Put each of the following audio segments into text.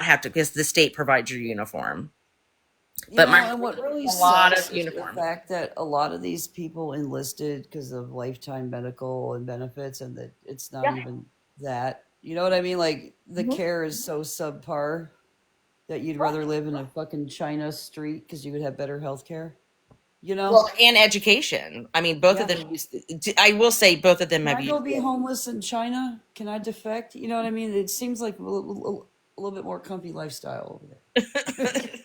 have to, because the state provides your uniform. You But know, my and what really a lot sucks of is the uniform. fact that a lot of these people enlisted because of lifetime medical and benefits, and that it's not Yeah. even that. You know what I mean? Like the Mhm. care is so subpar that you'd rather live in a fucking China street because you would have better health care. You know? Well, and education. I mean, both of Yeah. them I will say both of them Can have I go used be homeless in China? Can I defect? You know what I mean? It seems like a little bit more comfy lifestyle over there. it.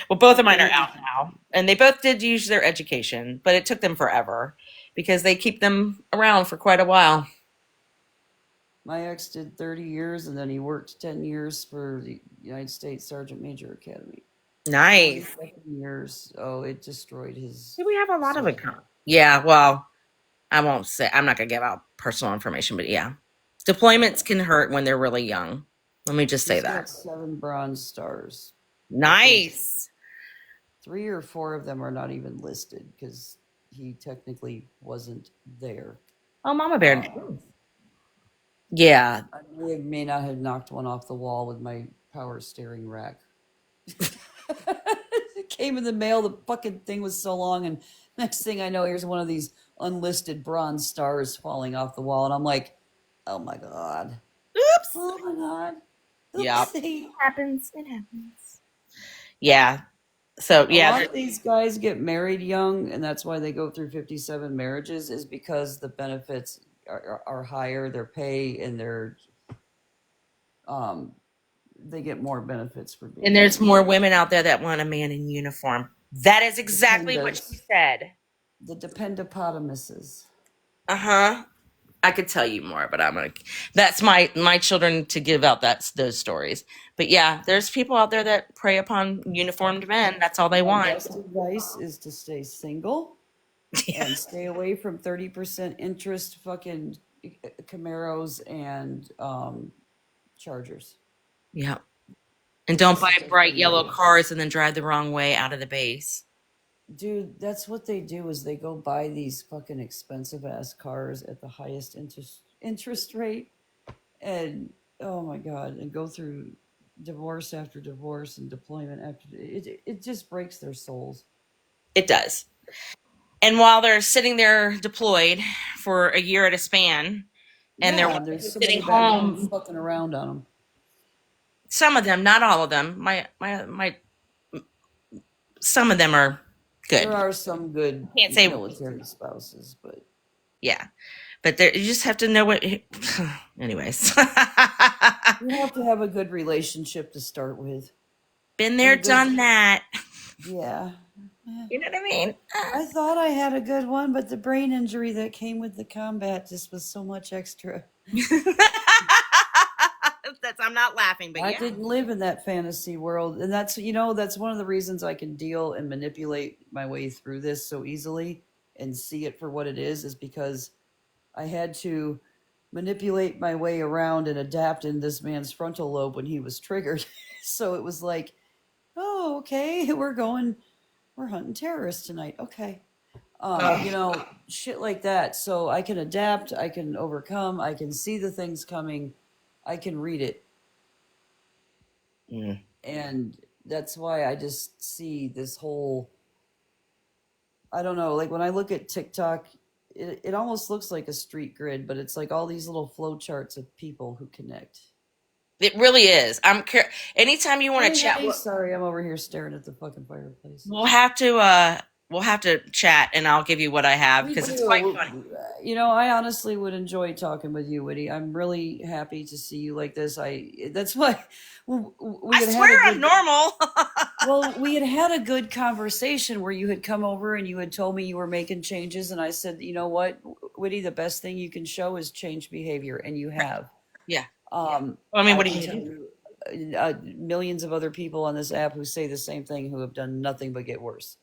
Well, both of Like mine are living out now, and they both did use their education, but it took them forever because they keep them around for quite a while. My ex did 30 years and then he worked 10 years for the United States Sergeant Major Academy. Nice. 47 years. Oh, it destroyed his We have a lot of it. soul. Yeah, well, I won't say, I'm not going to give out personal information, but yeah. Deployments can hurt when they're really young. Let me just say He's got that. 7 Bronze Stars. I think Nice. 3 or 4 of them are not even listed because he technically wasn't there. Oh, Mama Bear. Um, Yeah. I may not have knocked one off the wall with my power steering rack. It came in the mail. The fucking thing was so long, and next thing I know, here's one of these unlisted bronze stars falling off the wall, and I'm like, "Oh my god! Oops. Oh my god! Yeah. Oopsie!" Happens. It happens. Yeah. So, A lot yeah. of these guys get married young, and that's why they go through 57 marriages. Is because the benefits are higher, their pay and their um, they get more benefits for And being there's married. more women out there that want a man in uniform. That is exactly what she Dependents, said. the dependopotamuses. Uh huh. I could tell you more, but I'm like, that's my children to give out those stories. But yeah, there's people out there that prey upon uniformed men. That's all they My want. best advice is to stay single and stay away from 30% interest fucking Camaros and Chargers. Yeah. And It's don't just buy a bright different yellow world. cars and then drive the wrong way out of the base. Dude, that's what they do is they go buy these fucking expensive ass cars at the highest interest rate and oh my god, and go through divorce after divorce and deployment after it just breaks their souls. It does. And while they're sitting there deployed for a year at a span, and their Yeah, wife and there's is somebody sitting back home home, fucking around on them. some of them, not all of them, my some of them are There good. are some good Can't say military spouses, but yeah, but there, you just have to know what. Anyways, you have to have a good relationship to start with. been And there, a good, done that. yeah. Yeah. You know what I mean? I thought I had a good one, but the brain injury that came with the combat just was so much extra. That's I'm not laughing, but I yeah. didn't live in that fantasy world. And that's, you know, that's one of the reasons I can deal and manipulate my way through this so easily and see it for what it is because I had to manipulate my way around and adapt in this man's frontal lobe when he was triggered. So it was like, oh, okay, we're hunting terrorists tonight. Okay. You Oh, know, shit like that. So I can adapt, I can overcome, I can see the things coming, I can read it. mm. And that's why I just see this whole, I don't know, like when I look at TikTok, it almost looks like a street grid, but it's like all these little flow charts of people who connect. It really is. Anytime you want Hey, to chat, honey, sorry, I'm over here staring at the fucking fireplace. we'll have to we'll have to chat, and I'll give you what I have We because it's quite do. funny. You know, I honestly would enjoy talking with you, Witty. I'm really happy to see you like this. That's why we I had had a swear I'm good. normal. Well, we had had a good conversation where you had come over and you had told me you were making changes, and I said, you know what, Witty, the best thing you can show is change behavior, and you Right. have. Yeah. Well, I mean, I what do can you tell do? you millions of other people on this app who say the same thing who have done nothing but get worse.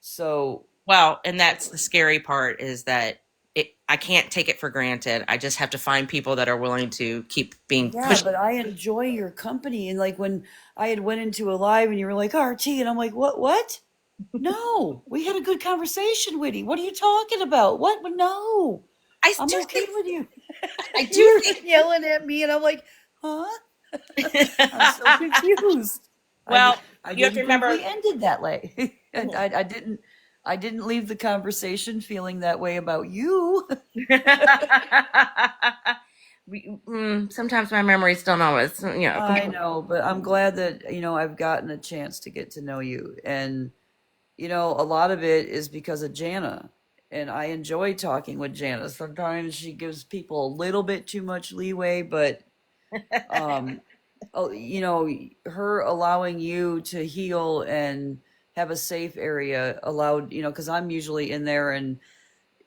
So Well, and that's the scary part is that I can't take it for granted. I just have to find people that are willing to keep being yeah, pushed. but I enjoy your company. And like when I had went into a live and you were like RT, and I'm like, what? No, we had a good conversation, Witty. What are you talking about? What? No, I I'm do okay think with you. I do You're think yelling at me, and I'm like, huh? I'm so confused. I, Well, di- I you have to didn't think remember. we ended that way. I didn't leave the conversation feeling that way about you. Sometimes my memories don't always, I completely. know, but I'm glad that, I've gotten a chance to get to know you. And, a lot of it is because of Jana. And I enjoy talking with Jana. Sometimes she gives people a little bit too much leeway, but um her allowing you to heal and have a safe area allowed, because I'm usually in there, and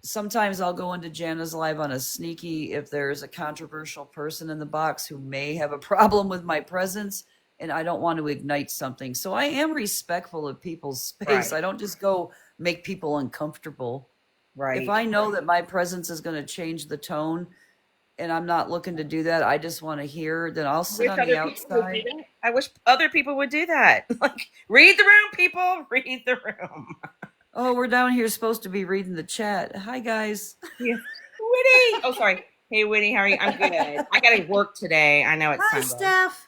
sometimes I'll go into Jana's live on a sneaky if there's a controversial person in the box who may have a problem with my presence and I don't want to ignite something. So I am respectful of people's space. Right, I don't just go make people uncomfortable. If right. I know that my presence is going to change the tone and I'm not looking to do that, I just want to hear, then I'll I sit wish on the other people would do outside. that. I wish other people would do that. Like, read the room, people. Read the room. Oh, we're down here supposed to be reading the chat. Hi, guys. Yeah. Witty. Oh, sorry. Hey, Witty, how are you? I'm good. I got to work today. I know it's Hi, Sunday. Steph.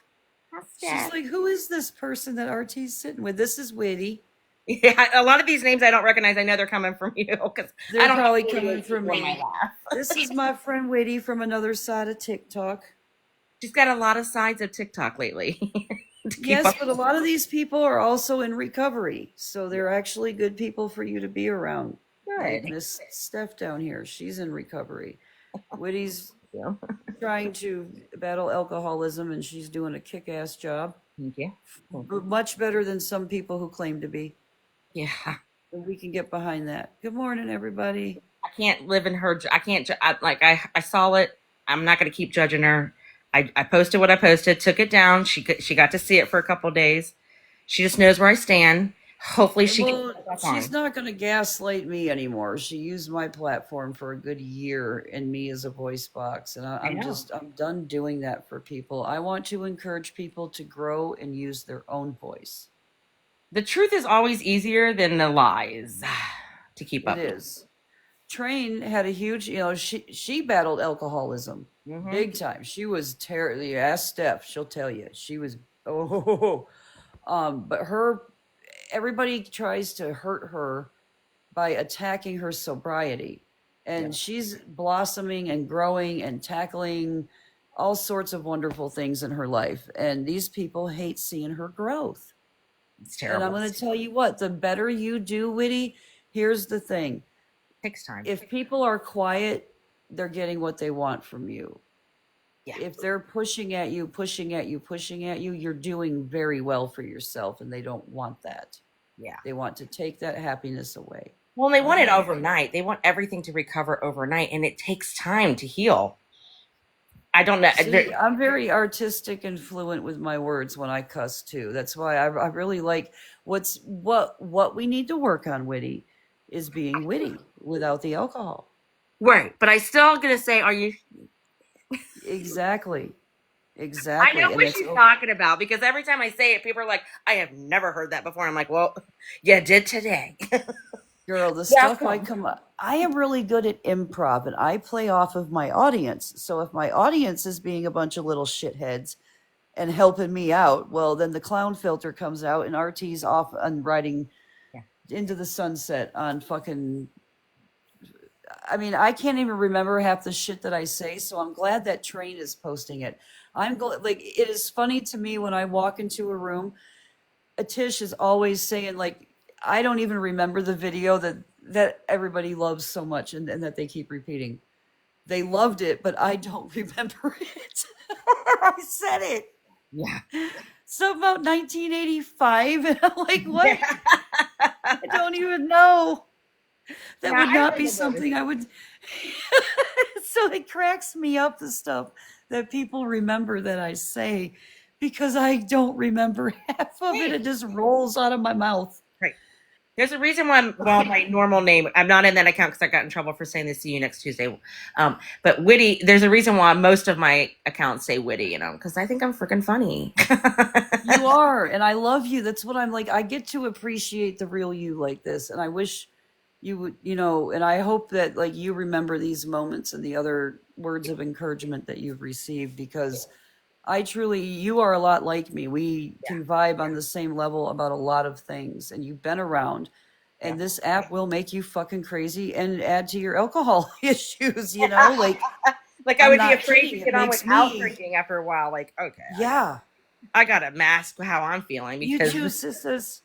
Hi, She's Steph. like, who is this person that RT's sitting with? This is Witty. Yeah, a lot of these names I don't recognize. I know they're coming from you because I They're don't have probably coming 48 from people in my me. life. This is my friend Witty from another side of TikTok. She's got a lot of sides of TikTok lately to keep Yes, up. but a lot of these people are also in recovery. So they're actually good people for you to be around. Like Good. Miss Steph down here. She's in recovery. Witty's Yeah. trying to battle alcoholism and she's doing a kick ass job. Thank you. Thank you. Much better than some people who claim to be. Yeah. We can get behind that. Good morning, everybody. I can't live in her. I can't. I saw it. I'm not going to keep judging her. I posted what I posted, took it down. She got to see it for a couple of days. She just knows where I stand. Hopefully, she can Well, put it back she's on. not going to gaslight me anymore. She used my platform for a good year and me as a voice box. And I know. I'm done doing that for people. I want to encourage people to grow and use their own voice. The truth is always easier than the lies to keep It up is. Train had a huge, she battled alcoholism with. Hmm. big time. She was terrible. Ask Steph, she'll tell you. She was, oh, but everybody tries to hurt her by attacking her sobriety. Yeah, And she's blossoming and growing and tackling all sorts of wonderful things in her life. And these people hate seeing her growth. it's And I'm terrible. going to tell you what, the better you do, Witty, here's the thing. Takes time. If people are quiet, they're getting what they want from you. Yeah, If they're pushing at you, pushing at you, pushing at you, you're doing very well for yourself, and they don't want that. yeah. They want to take that happiness away. Well, they Go want it ahead. overnight. They want everything to recover overnight, and it takes time to heal. I don't know. See, I'm very artistic and fluent with my words when I cuss too. That's why I really like what we need to work on, Witty, is being witty without the alcohol. Right, but I still gonna say, are you? Exactly. I know Exactly. And what it's she's talking about because every time I say it, people are like, "I have never heard that before." I'm like, "Well, you did today." girl, the stuff I Welcome. come up. I am really good at improv and I play off of my audience. So if my audience is being a bunch of little shitheads and helping me out, well, then the clown filter comes out and RT's off and riding Yeah. into the sunset on fucking. I mean, I can't even remember half the shit that I say, so I'm glad that Train is posting it. Like, it is funny to me when I walk into a room. Atish is always saying, like, I don't even remember the video that everybody loves so much and that they keep repeating. They loved it, but I don't remember it. I said it. Yeah. So about 1985, and I'm like, what? Yeah. I don't even know. That Yeah, would I not be remember this. something I would. So it cracks me up, the stuff that people remember that I say, because I don't remember half of it. Hey, It just rolls out of my mouth. right. There's a reason why well, my normal name, I'm not in that account because I got in trouble for saying this to you next Tuesday. But Witty, there's a reason why most of my accounts say Witty, because I think I'm freaking funny. You are, and I love you. That's what I'm like. I get to appreciate the real you like this, and I wish you would, and I hope that like you remember these moments and the other words of encouragement that you've received, because You are a lot like me. We Yeah. can vibe on the same level about a lot of things, and you've been around. Yeah. And this app will make you fucking crazy and add to your alcohol issues, you know? Like, Like I I'm would be not afraid to kidding. It get on makes without me, drinking after a while. Like, okay, yeah. I gotta mask how I'm feeling You because too, sisters.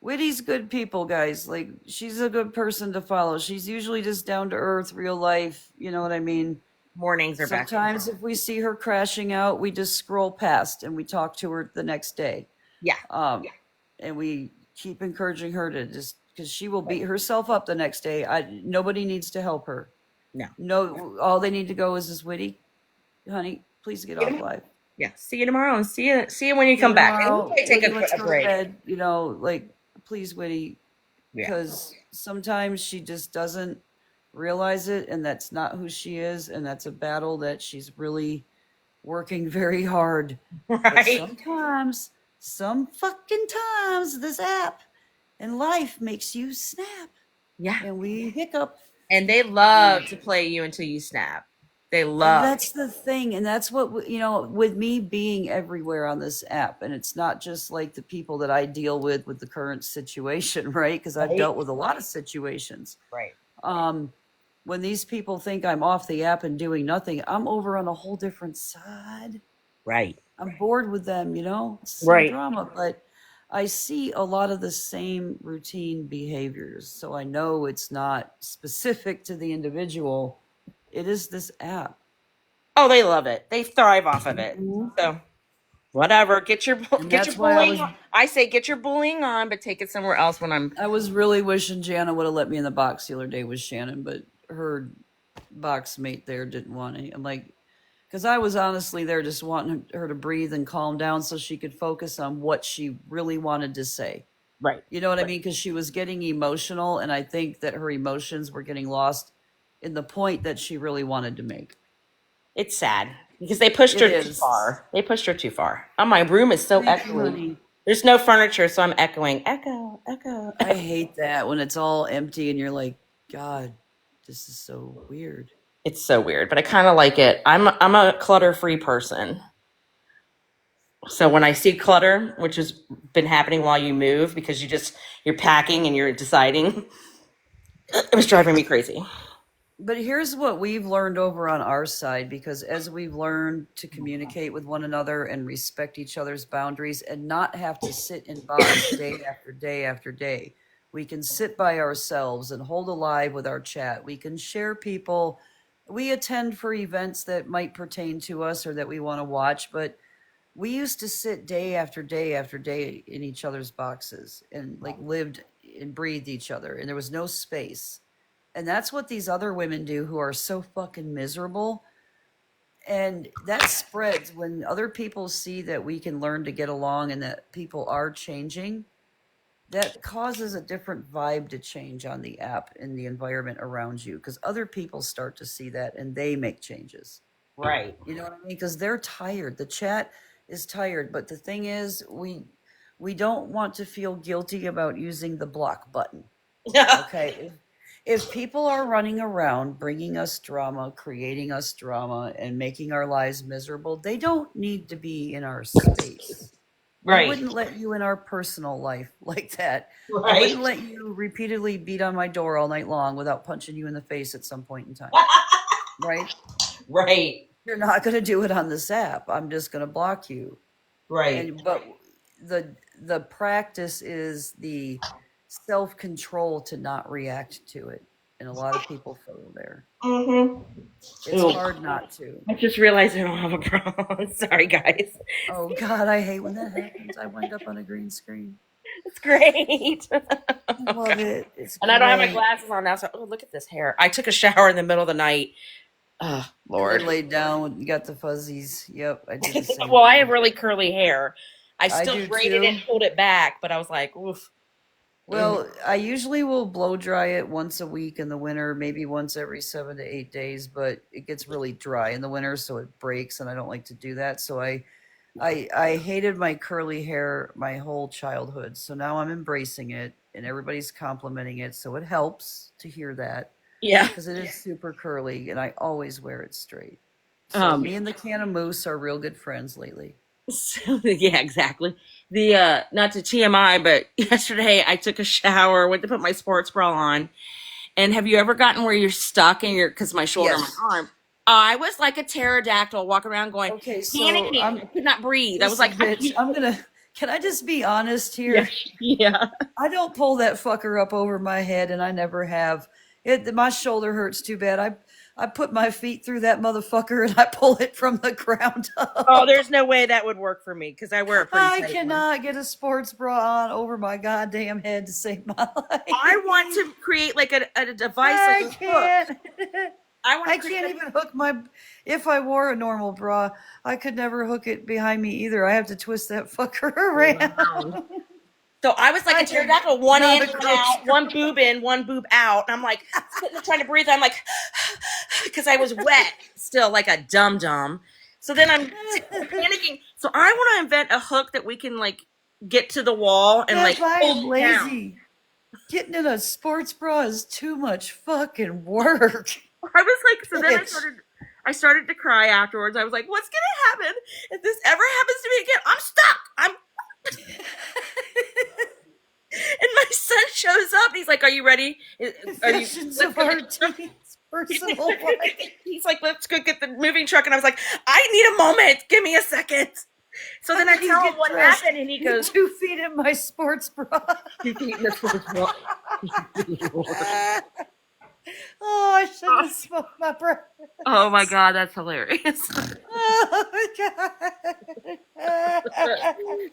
Witty's good people, guys. Like, she's a good person to follow. She's usually just down to earth, real life. You know what I mean? mornings are back. Sometimes if we see her crashing out, we just scroll past and we talk to her the next day. Yeah. And we keep encouraging her to just because she will Right. beat herself up the next day. Nobody needs to help her. No. No, all they need to go is this Witty, honey. Please get off live. Yeah. See you tomorrow and see you when you See you come back. And we tomorrow. might take Witty, let's a go to break. bed. You know, like please, Witty, Yeah. because sometimes she just doesn't realize it, and that's not who she is, and that's a battle that she's really working very hard. But Right. sometimes, some fucking times, this app and life makes you snap, Yeah. and we hiccup. And they love to play you until you snap. They And love. that's the thing, and that's what you know. With me being everywhere on this app, and it's not just like the people that I deal with the current situation, right? Because I've Right. dealt with a lot of situations. Right. When these people think I'm off the app and doing nothing, I'm over on a whole different side. Right. I'm bored with them, you know, some Right. drama, but I see a lot of the same routine behaviors. So I know it's not specific to the individual. It is this app. Oh, they love it. They thrive off of it. Mhm. So whatever. And Get your that's why bullying on. I say get your bullying on, but take it somewhere else when I'm I was really wishing Jana would have let me in the box the other day with Shannon, but her box mate there didn't want any. I'm like, because I was honestly there just wanting her to breathe and calm down so she could focus on what she really wanted to say. right. You know what I mean? Because she was getting emotional, and I think that her emotions were getting lost in the point that she really wanted to make. It's sad because they pushed It her too is. far. They pushed her too far. Oh, my room is so Thank you, echoey. honey. There's no furniture, so I'm echoing. Echo, echo. I hate that when it's all empty and you're like, God, this is so weird. It's so weird, but I kind of like it. I'm a clutter-free person. So when I see clutter, which has been happening while you move because you're packing and you're deciding, it was driving me crazy. But here's what we've learned over on our side, because as we've learned to communicate with one another and respect each other's boundaries and not have to sit in box day after day after day, we can sit by ourselves and hold alive with our chat. We can share people. We attend for events that might pertain to us or that we want to watch, but we used to sit day after day after day in each other's boxes and like lived and breathed each other, and there was no space. And that's what these other women do who are so fucking miserable. And that spreads when other people see that we can learn to get along and that people are changing. That causes a different vibe to change on the app and the environment around you, because other people start to see that and they make changes. Right. You know what I mean? Because they're tired. The chat is tired. But the thing is, we don't want to feel guilty about using the block button. Okay. If people are running around bringing us drama, creating us drama, and making our lives miserable, they don't need to be in our space. We Right. wouldn't let you in our personal life like that. I Right. wouldn't let you repeatedly beat on my door all night long without punching you in the face at some point in time. Right? Right. You're not going to do it on this app. I'm just going to block you. Right. But the practice is the self-control to not react to it, and a lot of people fail there. Mm-hmm. It's Ooh. hard not to. I just realized I don't have a problem. Sorry, guys. Oh God, I hate when that happens. I wind up on a green screen. It's great. I love it. It's And I don't have my great. glasses on now, so look at this hair. I took a shower in the middle of the night. Oh, And Lord. then laid down, you got the fuzzies. Yep, I did the same. Well, I thing. have really curly hair. I I still do braided too. it, pulled it back, but I was like, oof. Well, I usually will blow dry it once a week in the winter, maybe once every 7 to 8 days, but it gets really dry in the winter, so it breaks, and I don't like to do that. So I hated my curly hair my whole childhood. So now I'm embracing it, and everybody's complimenting it, so it helps to hear that Yeah. because it is super curly, and I always wear it straight. So me and the can of moose are real good friends lately. So, yeah, exactly. The not to TMI, but yesterday I took a shower, went to put my sports bra on, and have you ever gotten where you're stuck in your because my shoulder, and Yes. my arm? I was like a pterodactyl walking around going Okay, so panicking. I could not breathe. I was listen, like, I bitch, can't. can I just be honest Yeah, here? yeah. I don't pull that fucker up over my head, and I never have. My shoulder hurts too bad. I put my feet through that motherfucker and I pull it from the ground Oh, up. there's no way that would work for me because I wear a pretty I tight one. cannot get a sports bra on over my goddamn head to save my I want life. to create like a device, like I a hook. can't. I want I to create can't even hook my. If I wore a normal bra, I could never hook it behind me either. I have to twist that fucker around. a. So I was like I a am pterodactyl, one not in, a one gross. out, one boob in, one boob out. And I'm like sitting there trying to breathe. I'm like, because I was wet still, like a dum dum. So then I'm panicking. So I want to invent a hook that we can like get to the wall and like If I am hold it down. lazy, getting in a sports bra is too much fucking work. I was like, so then Bitch. I started to cry afterwards. I was like, what's gonna happen if this ever happens to me again? I'm stuck. I'm and my son shows up and he's like, are you ready? Are you Visions of our teens' personal life. He's like, let's go get the moving truck. And I was like, I need a moment. Give me a second. So then I Please tell him get what dressed. happened, and he You're goes, 2 feet in my sports bra. 2 feet in the sports bra. Oh, I shouldn't have smoked my breath. Oh my God, that's hilarious. Oh my God.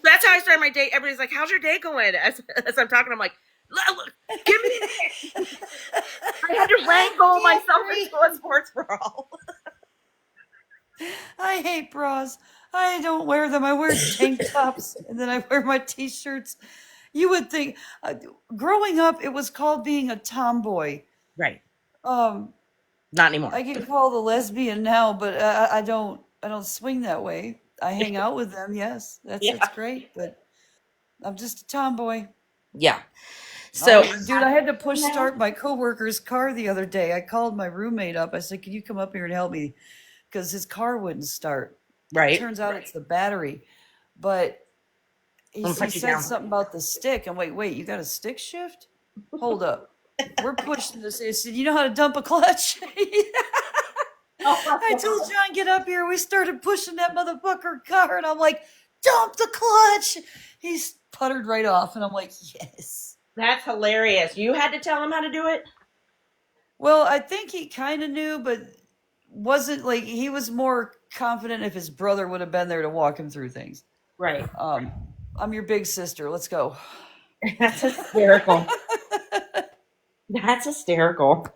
That's how I started my day. Everybody's like, how's your day going? As I'm talking, I'm like, look, give me this. I had to wrangle myself into a sports bra. I hate bras. I don't wear them. I wear tank tops and then I wear my t-shirts. You would think, growing up, it was called being a tomboy. Right. Um, Not anymore. I get called a lesbian now, but I don't swing that way. I hang out with them, yes, that's great, but I'm just a tomboy. Yeah. So, Dude, I had to push start my coworker's car the other day. I called my roommate up. I said, "Can you come up here and help me?" Because his car wouldn't start. right. Turns out it's the battery, but he said something about the stick. I'm like, wait, you got a stick shift? Hold up. We're pushing this. He said, you know how to dump a clutch? I told John, get up here. We started pushing that motherfucker car, and I'm like, dump the clutch. He's puttered right off, and I'm like, yes. That's hilarious. You had to tell him how to do it? Well, I think he kind of knew, but wasn't like he was more confident if his brother would have been there to walk him through things. Right. I'm your big sister. Let's go. That's hysterical. That's hysterical.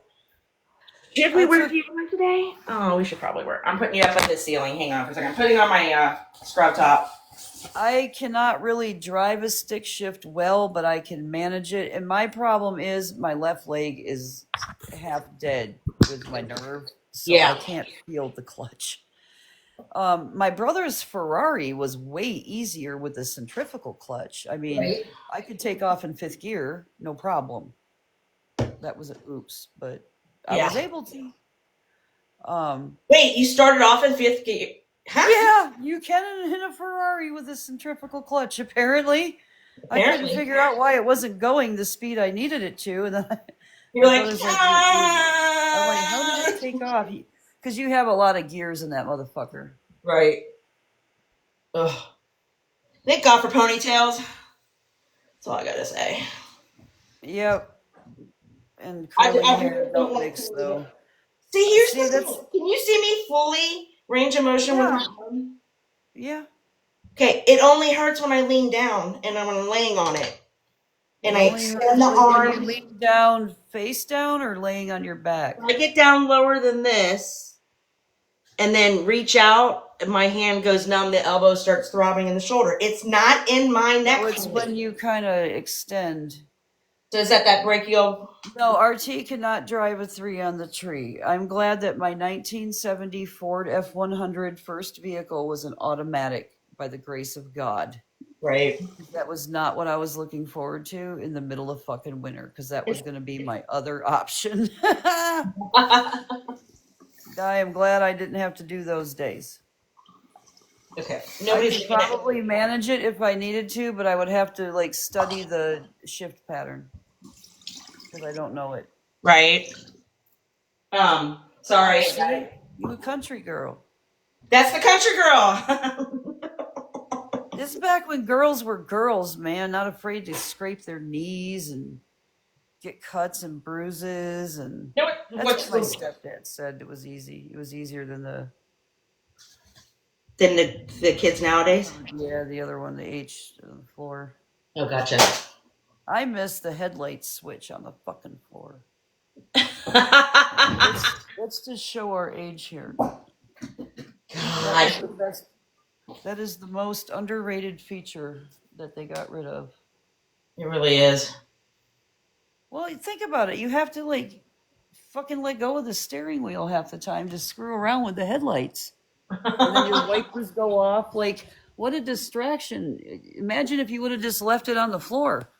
Should we wear deodorant today? Oh, we should probably wear. I'm putting you up at the ceiling. Hang on for a second. I'm putting on my scrub top. I cannot really drive a stick shift well, but I can manage it. And my problem is my left leg is half dead with my nerve, so I can't feel the clutch. My brother's Ferrari was way easier with the centrifugal clutch. I mean, I could take off in fifth gear, no problem. That was an oops, but I was able to. Wait, you started off in fifth gear? Huh? Yeah, you can in a Ferrari with a centrifugal clutch, apparently. I couldn't figure out why it wasn't going the speed I needed it to. And then you're like, I'm like, how did it take off? Because you have a lot of gears in that motherfucker. Right. Ugh. Thank God for ponytails. That's all I gotta say. Yep. And curly hair don't mix, though. See, here's the thing. Can you see me fully range of motion with my arm? Yeah. Okay, it only hurts when I lean down and I'm laying on it. And I extend the arm. When you lean down, face down, or laying on your back? I get down lower than this and then reach out. And my hand goes numb. The elbow starts throbbing in the shoulder. It's not in my neck. No, it's when you kind of extend. So is that brachial? No, RT cannot drive a 3 on the tree. I'm glad that my 1970 Ford F100 first vehicle was an automatic by the grace of God. Right. That was not what I was looking forward to in the middle of fucking winter, because that was going to be my other option. I am glad I didn't have to do those days. Okay. I Nobody's could looking at probably manage it if I needed to, but I would have to like study the shift pattern because I don't know it. right. Oh, Sorry. see, you a country girl. That's the country girl. This is back when girls were girls, man, not afraid to scrape their knees and get cuts and bruises, and You know that's what's what my stepdad said. It was easy. It was easier than than the kids nowadays? the other one, the H on the floor. Oh, gotcha. I missed the headlight switch on the fucking floor. Let's just show our age here. That is God, the best. That is the most underrated feature that they got rid of. it really is. Well, think about it. You have to like fucking let go of the steering wheel half the time to screw around with the headlights. And then your wipers go off. Like, what a distraction. Imagine if you would have just left it on the floor.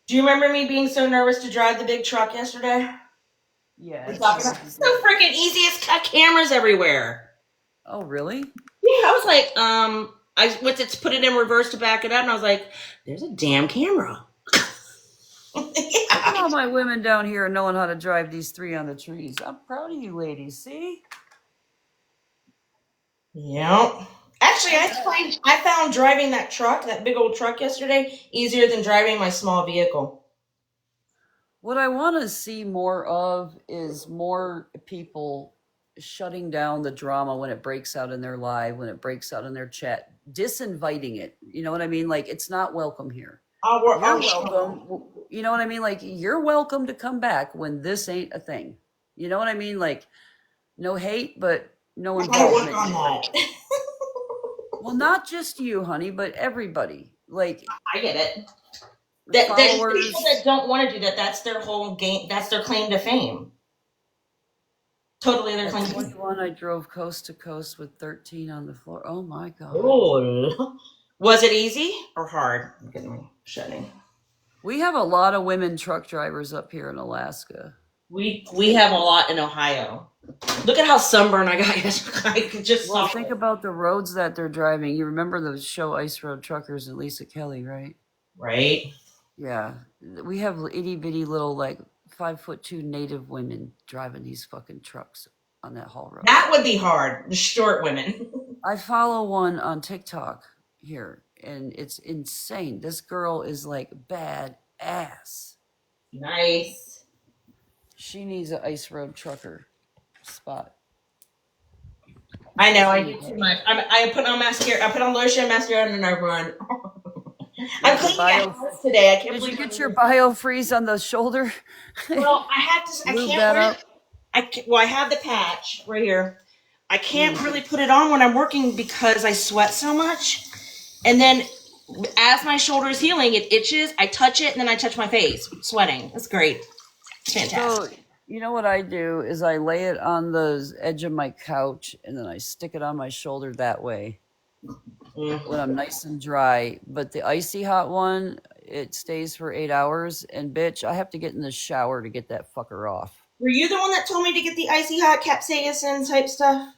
Do you remember me being so nervous to drive the big truck yesterday? Yeah. It's so freaking easy. It's got cameras everywhere. Oh, really? Yeah, I was like, I went to put it in reverse to back it up, and I was like, there's a damn camera. Look at all my women down here knowing how to drive these 3 on the trees. I'm proud of you ladies. See? Yeah. Actually, I found driving that truck, that big old truck yesterday, easier than driving my small vehicle. What I want to see more of is more people shutting down the drama when it breaks out in their live, when it breaks out in their chat, disinviting it. You know what I mean? Like, it's not welcome here. You're welcome. You know what I mean? Like, you're welcome to come back when this ain't a thing. You know what I mean? Like, no hate, but no involvement. I gotta work on that. Well, not just you, honey, but everybody. Like, I get it. That people that don't want to do that, that's their whole game. That's their claim to fame. Totally their claim to fame. 21, I drove coast to coast with 13 on the floor. Oh my God. Oh. Was it easy or hard? Look at me shutting. We have a lot of women truck drivers up here in Alaska. We have a lot in Ohio. Look at how sunburned I got yesterday. I could just think about the roads that they're driving. You remember the show Ice Road Truckers and Lisa Kelly, right? Right. Yeah. We have itty bitty little like 5'2" native women driving these fucking trucks on that haul road. That would be hard. The short women. I follow one on TikTok here, and it's insane. This girl is like bad ass. Nice. She needs an Ice Road Trucker spot. I know, I do too much. I put on mascara. I put on lotion, mascara, and then I run. I'm cleaning the house today. I can't Did believe you get your biofreeze on the shoulder? Well, I have to. I Lube can't that wear up? I have the patch right here. I can't really put it on when I'm working because I sweat so much. And then as my shoulder is healing, it itches. I touch it, and then I touch my face, sweating. That's great. It's fantastic. So, you know what I do is I lay it on the edge of my couch, and then I stick it on my shoulder that way when I'm nice and dry. But the icy hot one, it stays for 8 hours. And bitch, I have to get in the shower to get that fucker off. Were you the one that told me to get the icy hot capsaicin type stuff?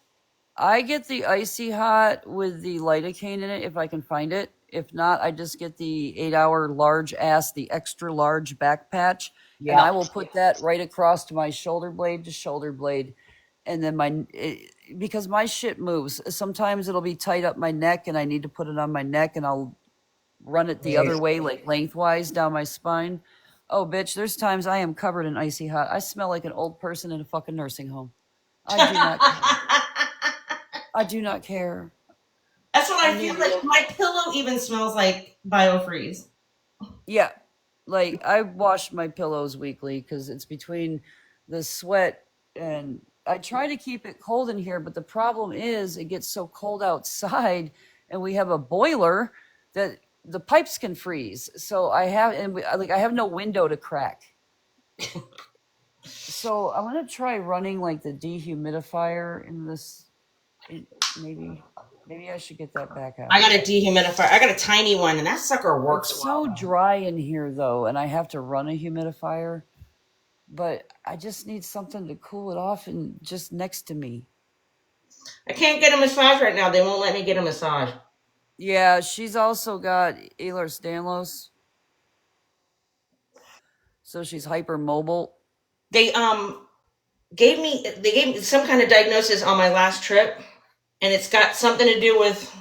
I get the icy hot with the lidocaine in it if I can find it. If not, I just get the 8-hour large ass, the extra large back patch. Yeah. And I will put that right across to my shoulder blade to shoulder blade. And then because my shit moves. Sometimes it'll be tight up my neck and I need to put it on my neck, and I'll run it the other way, like lengthwise down my spine. Oh, bitch, there's times I am covered in icy hot. I smell like an old person in a fucking nursing home. I do not care. I do not care. That's what I feel like. My pillow even smells like biofreeze. Yeah. Like, I wash my pillows weekly because it's between the sweat, and I try to keep it cold in here, but the problem is it gets so cold outside, and we have a boiler that the pipes can freeze. So I have no window to crack. So I'm gonna try running like the dehumidifier in this. Maybe I should get that back out. I got a dehumidifier. I got a tiny one, and that sucker works. It's so dry in here though, and I have to run a humidifier. but I just need something to cool it off and just next to me. I can't get a massage right now. They won't let me get a massage. Yeah, she's also got Ehlers-Danlos, so she's hypermobile. They gave me some kind of diagnosis on my last trip, and it's got something to do with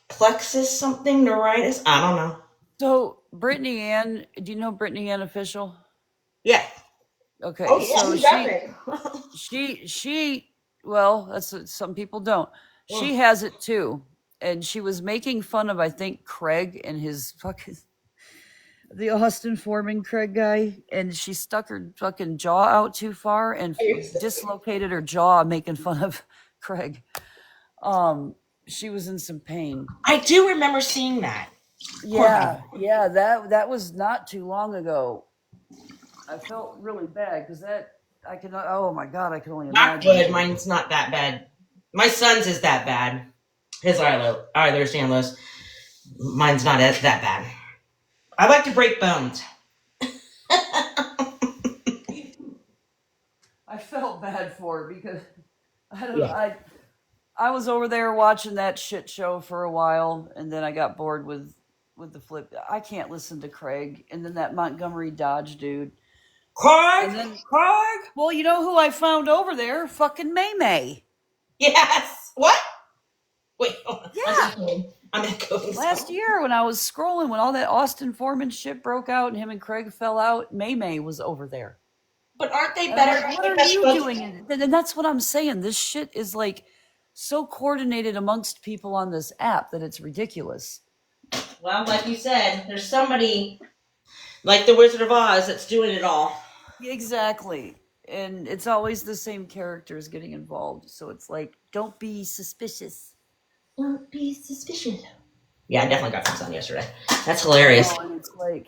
plexus something neuritis. I don't know. So Brittany Ann, do you know Brittany Ann official? Yeah. Oh Okay, yeah, so who she doesn't? she well, that's what some people don't. Mm. She has it too. And she was making fun of, I think, Craig and his fucking the Austin Foreman Craig guy, and she stuck her fucking jaw out too far and dislocated her jaw making fun of Craig. She was in some pain. I do remember seeing that. Poor baby. Yeah, that was not too long ago. I felt really bad because that I can. Oh my god, I can only Not imagine. good. Mine's not that bad. My son's is that bad. His there's Danlos. Mine's not that bad. I like to break bones. I felt bad for her because I don't know. Yeah. I was over there watching that shit show for a while, and then I got bored with the flip. I can't listen to Craig, and then that Montgomery Dodge dude, Craig? and then Craig? well, you know who I found over there? Fucking May May. Yes. What? Wait, hold on. Yeah, I'm echoing last something. year when I was scrolling, when all that Austin Foreman shit broke out and him and Craig fell out, May May was over there. But aren't they And I'm better? like, what Aren't are they you supposed doing? And that's what I'm saying. This shit is like so coordinated amongst people on this app that it's ridiculous. Well, like you said, there's somebody like the Wizard of Oz that's doing it all. Exactly. And it's always the same characters getting involved. So it's like, don't be suspicious. Don't be suspicious. Yeah, I definitely got some sun yesterday. That's hilarious. And it's like,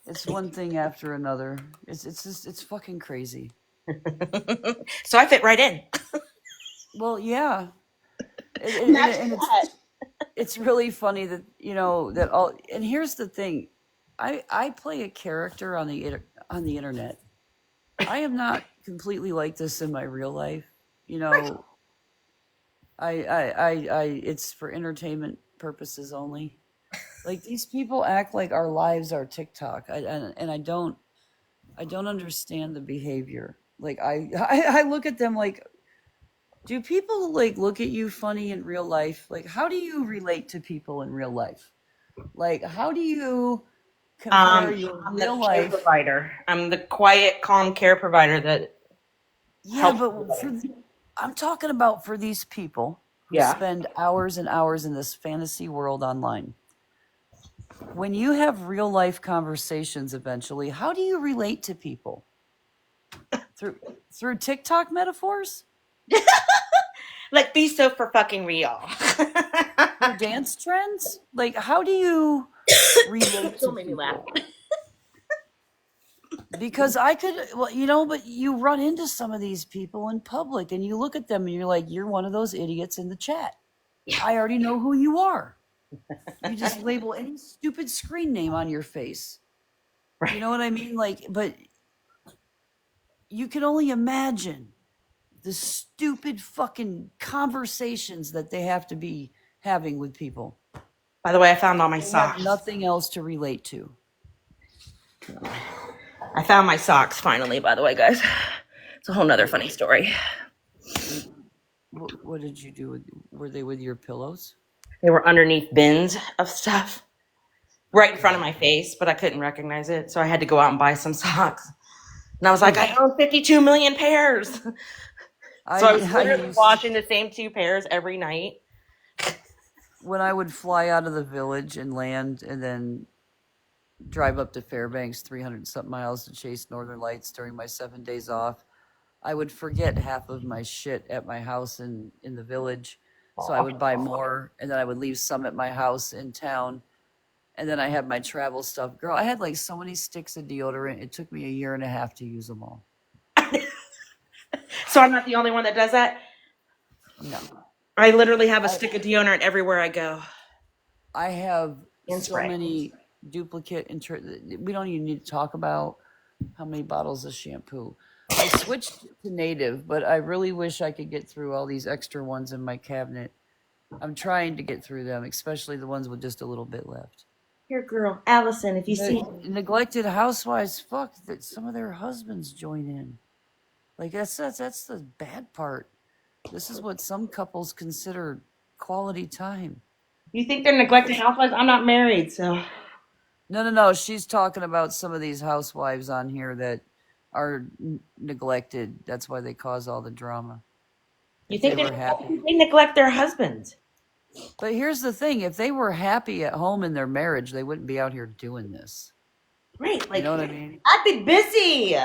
it's one thing after another. It's just, it's fucking crazy. So I fit right in. Well, yeah. And it's really funny that, you know, that all, and here's the thing. I play a character on the internet. I am not completely like this in my real life. You know, it's for entertainment purposes only. Like these people act like our lives are TikTok, and I don't understand the behavior. Like I look at them like, do people like look at you funny in real life? Like, how do you relate to people in real life? Like, how do you compare your I'm real the care life? provider. I'm the quiet, calm care provider that Yeah, helps. but I'm talking about for these people who Yeah. spend hours and hours in this fantasy world online. When you have real life conversations eventually, how do you relate to people? Through TikTok metaphors? Like, be so for fucking real. Through dance trends? Like, how do you relate to Don't make me laugh. people? Because I could, well, you know, but you run into some of these people in public and you look at them and you're like, you're one of those idiots in the chat. I already know who you are. You just label any stupid screen name on your face. Right. You know what I mean? Like, but you can only imagine the stupid fucking conversations that they have to be having with people. By the way, I found all my They have socks. nothing else to relate to. I found my socks finally, by the way, guys. It's a whole nother funny story. What did you do? Were they with your pillows? They were underneath bins of stuff right in front of my face, but I couldn't recognize it. So I had to go out and buy some socks. And I was like, I own 52 million pairs. So I was literally washing the same 2 pairs every night. When I would fly out of the village and land and then drive up to Fairbanks 300 something miles to chase Northern Lights during my 7 days off, I would forget half of my shit at my house in the village. So I would buy more, and then I would leave some at my house in town. And then I had my travel stuff. Girl, I had like so many sticks of deodorant. It took me 1.5 years to use them all. So I'm not the only one that does that? No. I literally have a stick of deodorant everywhere I go. I have And so spray. many duplicate, we don't even need to talk about how many bottles of shampoo. I switched to native, but I really wish I could get through all these extra ones in my cabinet. I'm trying to get through them, especially the ones with just a little bit left. Here, girl, Allison, if you see. Neglected housewives, fuck, that some of their husbands join in. Like that's the bad part. This is what some couples consider quality time. You think they're neglected housewives? I'm not married, so. No. She's talking about some of these housewives on here that are neglected. That's why they cause all the drama. You If think they were happy. they neglect their husbands? But here's the thing: if they were happy at home in their marriage, they wouldn't be out here doing this. Right, You like, know what I mean? I'd be busy.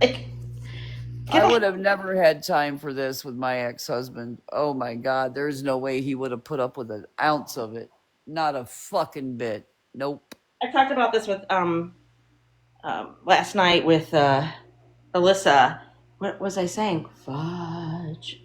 Like, I would have never had time for this with my ex-husband. Oh my God, there's no way he would have put up with an ounce of it. Not a fucking bit. Nope. I talked about this with last night with Alyssa. What was I saying? Fudge.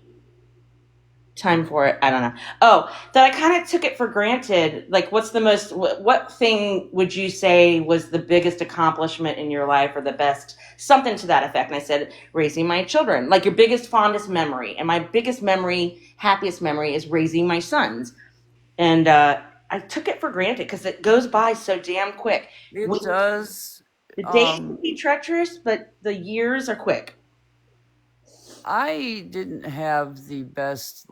Time for it. I don't know. Oh, that I kind of took it for granted. Like, what's the most? What thing would you say was the biggest accomplishment in your life, or the best? Something to that effect. And I said, raising my children. Like your biggest, fondest memory. And my biggest memory, happiest memory, is raising my sons. And I took it for granted because it goes by so damn quick. It does. The days can be treacherous, but the years are quick. I didn't have the best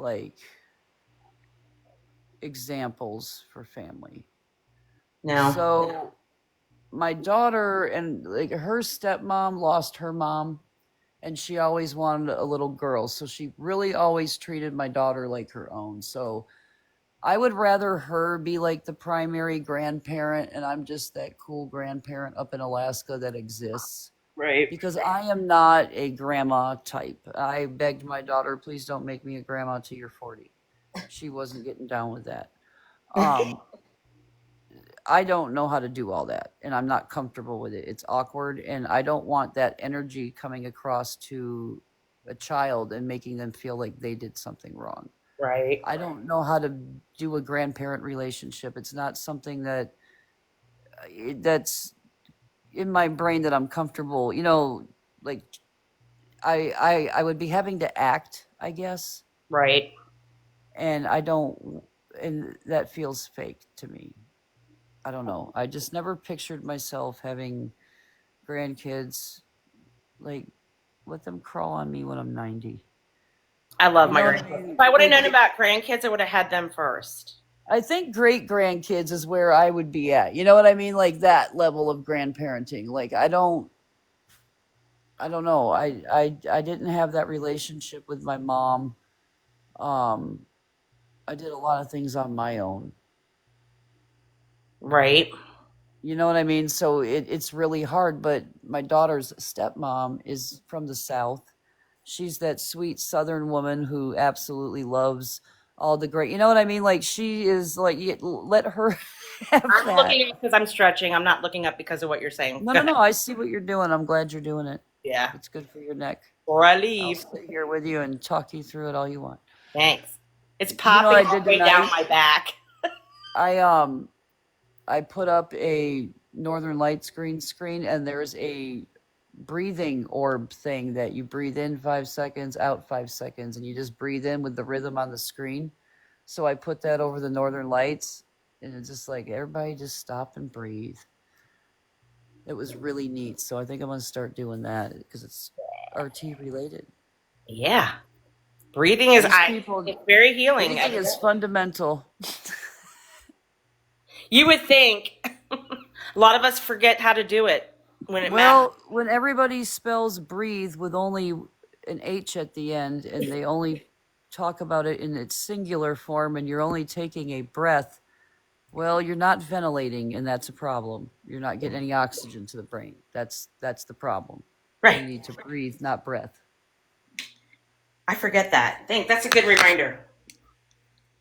examples for family. No. So my daughter and her stepmom lost her mom, and she always wanted a little girl. So she really always treated my daughter like her own. So I would rather her be like the primary grandparent, and I'm just that cool grandparent up in Alaska that exists. Right. Because I am not a grandma type. I begged my daughter, please don't make me a grandma till you're 40. She wasn't getting down with that. I don't know how to do all that, and I'm not comfortable with it. It's awkward, and I don't want that energy coming across to a child and making them feel like they did something wrong. Right. I don't know how to do a grandparent relationship. It's not something that's in my brain that I'm comfortable. Like I would be having to act, I guess. Right. And and that feels fake to me. I don't know. I just never pictured myself having grandkids. Like, let them crawl on me when I'm 90. I love my grandkids. If I would have known about grandkids, I would have had them first. I think great grandkids is where I would be at. You know what I mean? Like that level of grandparenting. Like I don't know. I didn't have that relationship with my mom. I did a lot of things on my own. Right. You know what I mean? So it's really hard, but my daughter's stepmom is from the South. She's that sweet Southern woman who absolutely loves all the great, you know what I mean? Like she is like, let her have I'm that. looking up because I'm stretching. I'm not looking up because of what you're saying. No. I see what you're doing. I'm glad you're doing it. Yeah. It's good for your neck. Before I leave. I'll sit here with you and talk you through it all you want. Thanks. It's popping all the way down my back. I put up a Northern Lights green screen, and there's a breathing orb thing that you breathe in 5 seconds, out 5 seconds, and you just breathe in with the rhythm on the screen. So I put that over the Northern Lights, and it's just like, everybody just stop and breathe. It was really neat. So I think I'm going to start doing that because it's RT related. Yeah. Breathing is it's very healing. Breathing is fundamental. You would think a lot of us forget how to do it when it matters. When everybody spells breathe with only an H at the end, and they only talk about it in its singular form, and you're only taking a breath, well, you're not ventilating, and that's a problem. You're not getting any oxygen to the brain. That's the problem. Right. You need to breathe, not breath. I forget that. That's a good reminder.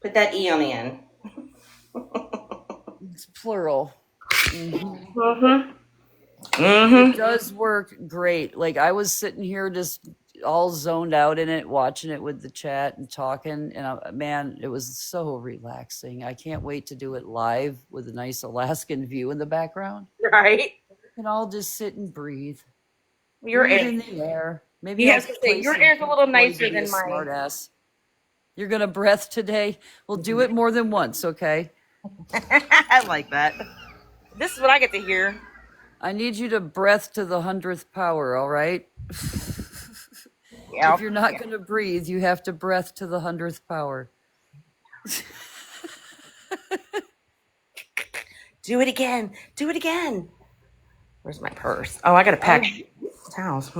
Put that E on the end. It's plural. Mm-hmm. Mm-hmm. Mm-hmm. It does work great. Like I was sitting here just all zoned out in it, watching it with the chat and talking, and man, it was so relaxing. I can't wait to do it live with a nice Alaskan view in the background. Right. can all just sit and breathe. Your Breathe air. in the air. Maybe Yeah, I I'll was gonna say play your some air's a Pink little Floyd nicer to be a than smart mine. ass. You're going to breath today? We'll do it more than once, okay? I like that. This is what I get to hear. I need you to breath to the 100th power, all right? Yeah. If you're not going to breathe, you have to breath to the 100th power. Do it again. Do it again. Where's my purse? Oh, I gotta pack towels.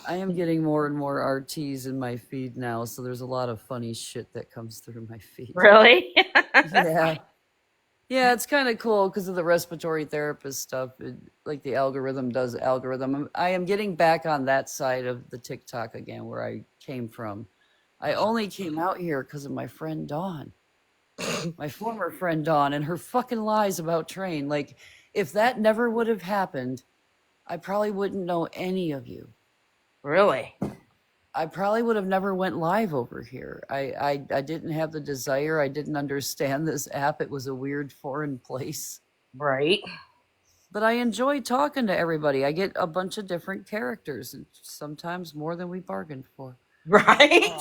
I am getting more and more RTs in my feed now, so there's a lot of funny shit that comes through my feed. Really? Yeah. Yeah, it's kind of cool because of the respiratory therapist stuff. Like the algorithm does algorithm. I am getting back on that side of the TikTok again where I came from. I only came out here because of my friend Dawn, my former friend Dawn, and her fucking lies about Train. Like, if that never would have happened, I probably wouldn't know any of you. Really? I probably would have never went live over here. I didn't have the desire. I didn't understand this app. It was a weird foreign place. Right. But I enjoy talking to everybody. I get a bunch of different characters, and sometimes more than we bargained for. Right.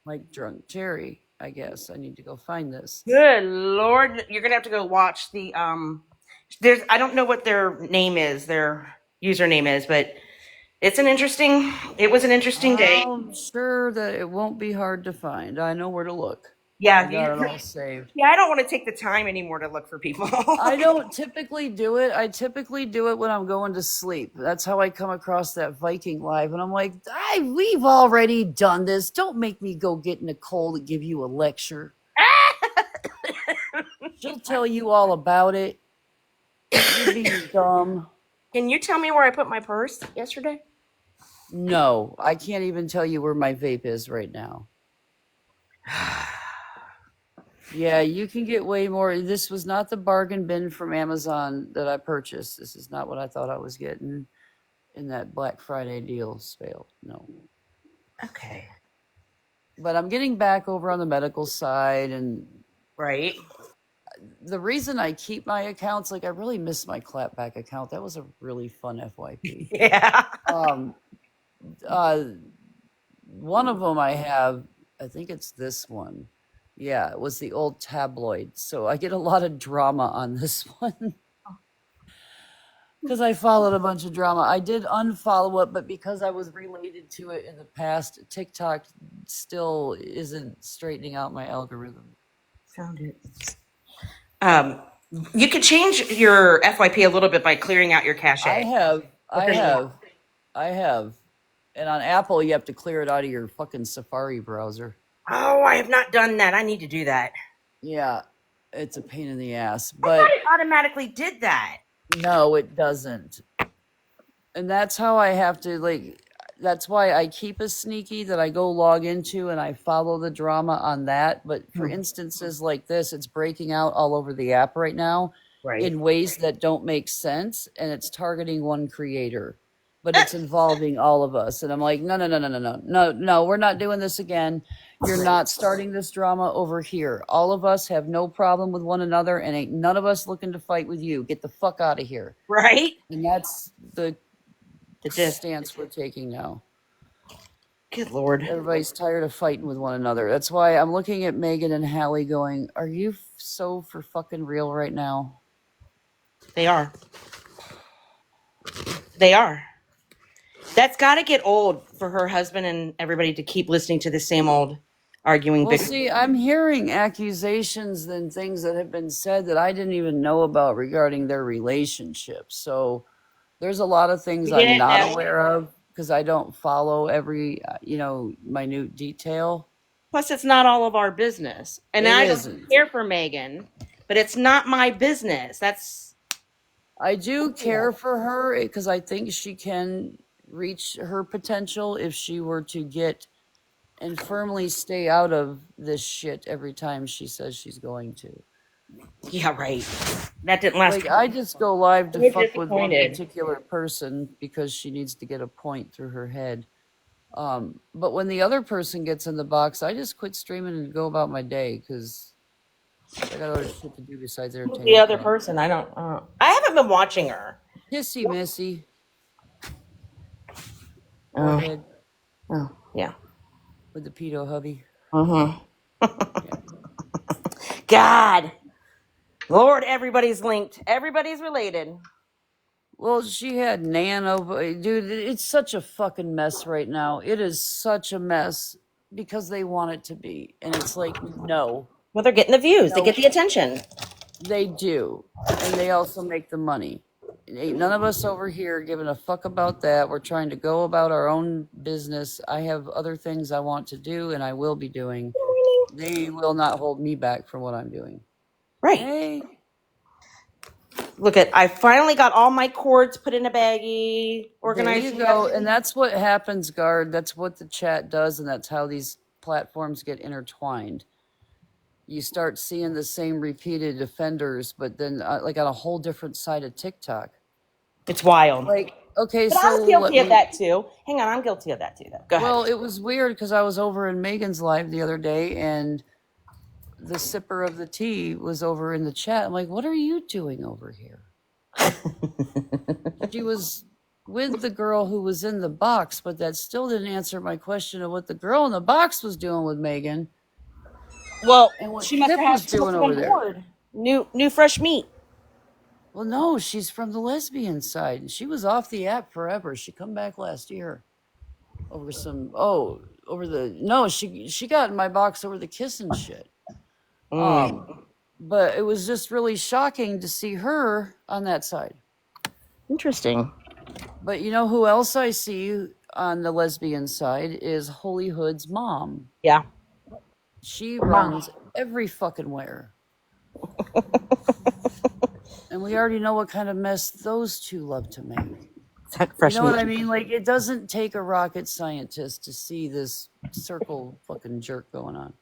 Like Drunk Jerry, I guess. I need to go find this. Good Lord, you're gonna have to go watch the There's I don't know what their name is, their username is, but it was an interesting day. I'm sure that it won't be hard to find. I know where to look. Yeah, I got it all saved. yeah, I don't want to take the time anymore to look for people. I don't typically do it. I typically do it when I'm going to sleep. That's how I come across that Viking live. And I'm like, we've already done this. Don't make me go get Nicole to give you a lecture. She'll tell you all about it. You're being dumb. Can you tell me where I put my purse yesterday? No, I can't even tell you where my vape is right now. Yeah, you can get way more. This was not the bargain bin from Amazon that I purchased. This is not what I thought I was getting in that Black Friday deal sale. No. Okay. But I'm getting back over on the medical side, and Right. the reason I keep my accounts, like I really miss my clapback account. That was a really fun FYP. Yeah. One of them I have, I think it's this one. Yeah, it was the old tabloid. So I get a lot of drama on this one. Because I followed a bunch of drama. I did unfollow it, but because I was related to it in the past, TikTok still isn't straightening out my algorithm. Found it. You could change your FYP a little bit by clearing out your cache. I have. And on Apple, you have to clear it out of your fucking Safari browser. Oh, I have not done that. I need to do that. Yeah, it's a pain in the ass. I But thought it automatically did that. no, it doesn't. And that's how I have to, that's why I keep a sneaky that I go log into and I follow the drama on that. But for instances like this, it's breaking out all over the app right now in ways that don't make sense. And it's targeting one creator, but it's involving all of us. And I'm like, no, we're not doing this again. You're not starting this drama over here. All of us have no problem with one another, and ain't none of us looking to fight with you. Get the fuck out of here. Right? And that's the stance we're taking now. Good Lord. Everybody's tired of fighting with one another. That's why I'm looking at Megan and Hallie going, are you so for fucking real right now? They are. They are. That's got to get old for her husband and everybody to keep listening to the same old arguing. Well, see, I'm hearing accusations and things that have been said that I didn't even know about regarding their relationship. So there's a lot of things I'm not aware of because I don't follow every, minute detail. Plus, it's not all of our business. And I don't care for Megan, but it's not my business. I do care for her because I think she can reach her potential if she were to get and firmly stay out of this shit every time she says she's going to. Yeah, right. That didn't last. I just go live to fuck with one particular person because she needs to get a point through her head. But when the other person gets in the box, I just quit streaming and go about my day because I got other shit to do besides entertaining. The other person, I haven't been watching her. Kissy Missy. Oh, Forehead oh, yeah. with the pedo hubby. Mm-hmm. Yeah. God, Lord, everybody's linked. Everybody's related. Well, she had Nano. Dude, it's such a fucking mess right now. It is such a mess because they want it to be. And it's like, no. Well, they're getting the views. They No, get the attention. they do. And they also make the money. Ain't none of us over here giving a fuck about that. We're trying to go about our own business. I have other things I want to do, and I will be doing. They will not hold me back from what I'm doing. Right. Hey. Look at, I finally got all my cords put in a baggie, organized. There you go. And that's what happens, Guard. That's what the chat does, and that's how these platforms get intertwined. You start seeing the same repeated offenders, but then like on a whole different side of TikTok. It's wild. Like, okay, But so I'm guilty of that too. Hang on, I'm guilty of that too, though. Go ahead. Well, it was weird because I was over in Megan's live the other day, and the sipper of the tea was over in the chat. I'm like, what are you doing over here? She was with the girl who was in the box, but that still didn't answer my question of what the girl in the box was doing with Megan. Well, And what she must Pip have was doing over there. New fresh meat. Well, no, she's from the lesbian side, and she was off the app forever. She come back last year over some she got in my box over the kissing shit. But it was just really shocking to see her on that side. Interesting. But you know who else I see on the lesbian side is Holy Hood's mom. Yeah. She runs every fucking where. And we already know what kind of mess those two love to make. Fresh you know meat. what I mean? Like, it doesn't take a rocket scientist to see this circle fucking jerk going on.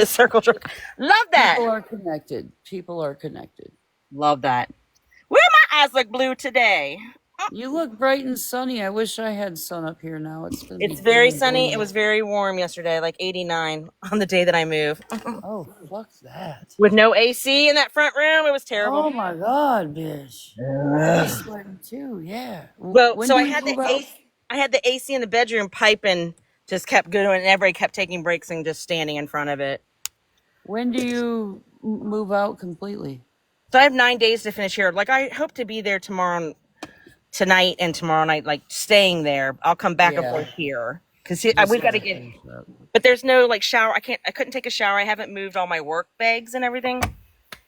Circle jerk. Love that. People are connected. People are connected. Love that. Where my eyes look blue today. You look bright and sunny. I wish I had sun up here now. It's very sunny. It was very warm yesterday, like 89 on the day that I moved. Oh, fuck that. With no AC in that front room, it was terrible. Oh my God, bitch. I was sweating too, yeah. Well, so I had the AC in the bedroom piping, just kept going, and everybody kept taking breaks and just standing in front of it. When do you move out completely? So I have 9 days to finish here. Like, I hope to be there tonight and tomorrow night, like staying there. I'll come back and forth here because we got to get. But there's no like shower. I couldn't take a shower. I haven't moved all my work bags and everything,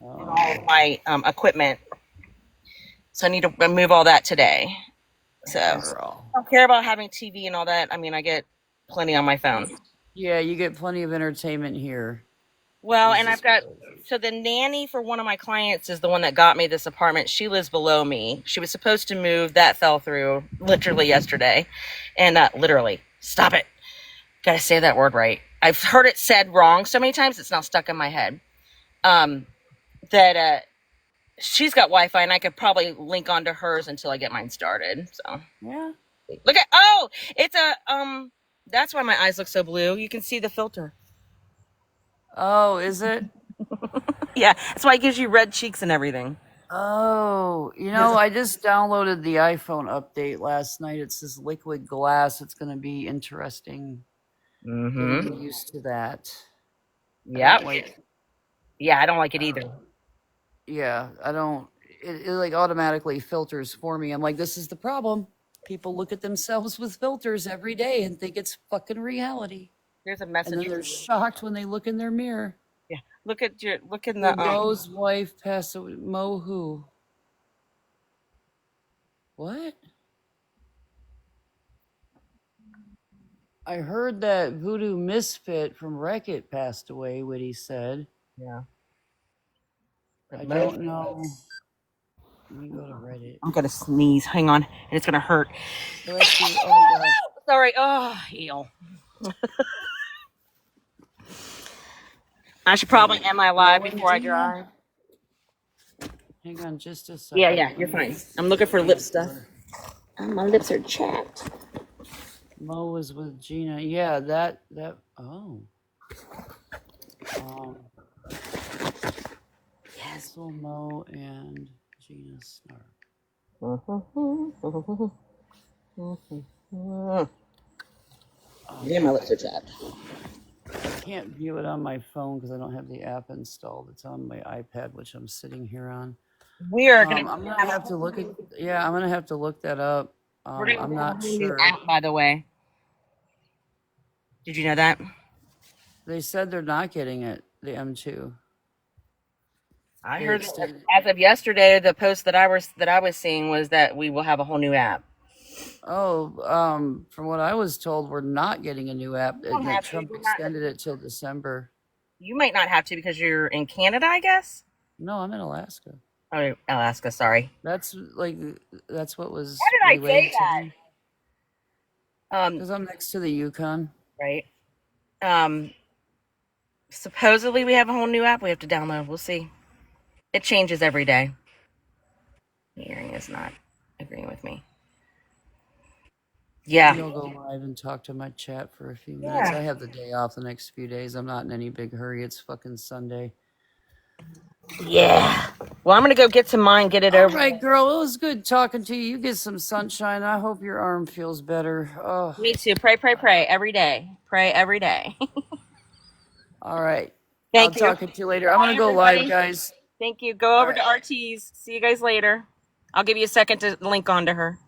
and all of my equipment. So I need to move all that today. So I don't care about having TV and all that. I mean, I get plenty on my phone. Yeah, you get plenty of entertainment here. Well, and I've got, so the nanny for one of my clients is the one that got me this apartment. She lives below me. She was supposed to move. That fell through literally yesterday. And literally, stop it. Got to say that word right. I've heard it said wrong so many times, it's now stuck in my head. That she's got Wi-Fi, and I could probably link onto hers until I get mine started. So yeah. Look at, it's that's why my eyes look so blue. You can see the filter. Oh, is it? Yeah, that's why it gives you red cheeks and everything. Oh, I just downloaded the iPhone update last night. It's this liquid glass. It's going to be interesting. Getting used to that. Yeah. Yeah, I don't like it either. Yeah, I don't. It like automatically filters for me. I'm like, this is the problem. People look at themselves with filters every day and think it's fucking reality. There's a message. And then they're shocked when they look in their mirror. Yeah. Look in the Mo's wife passed away. Mo who? What? I heard that Voodoo Misfit from Wreck-It passed away, Witty said. Yeah. I don't know. Let me go to Reddit. I'm gonna sneeze. Hang on. And it's gonna hurt. Let's see. Oh, gosh. Sorry. Oh, heel. I should probably end my live before I drive. Hang on just a second. Yeah, you're fine. I'm looking for lip stuff. My lips are chapped. Mo was with Gina. Yeah, that. Yes. Mo and Gina Snark. Yeah, my lips are chapped. I can't view it on my phone because I don't have the app installed. It's on my iPad, which I'm sitting here on. We are gonna I'm gonna have have to look at. Yeah, I'm gonna have to look that up. we're gonna I'm have a not whole new sure. app, by the way. Did you know that? They said they're not getting it. The M2. I They heard that extended. as of yesterday, the post that I was seeing was that we will have a whole new app. Oh, from what I was told, we're not getting a new app, You don't and that have to. Trump extended it till December. You might not have to because you're in Canada, I guess. No, I'm in Alaska. Oh, Alaska. Sorry. That's like that's what Why was did I say relayed to me that? because I'm next to the Yukon. Right. Um, Supposedly we have a whole new app we have to download. We'll see. It changes every day. The hearing is not agreeing with me. Maybe Yeah. I'll go live and talk to my chat for a few minutes. Yeah. I have the day off the next few days. I'm not in any big hurry. It's fucking Sunday. Yeah. Well, I'm gonna go get some mine. Get it All over. right, girl. It was good talking to you. You get some sunshine. I hope your arm feels better. Oh, Me too. Pray, pray, pray every day. Pray every day. all right. I'll Thank you. talk to you later. I'm Bye, gonna go live, everybody. guys. Thank you. Go All over to right. RT's. See you guys later. I'll give you a second to link onto her.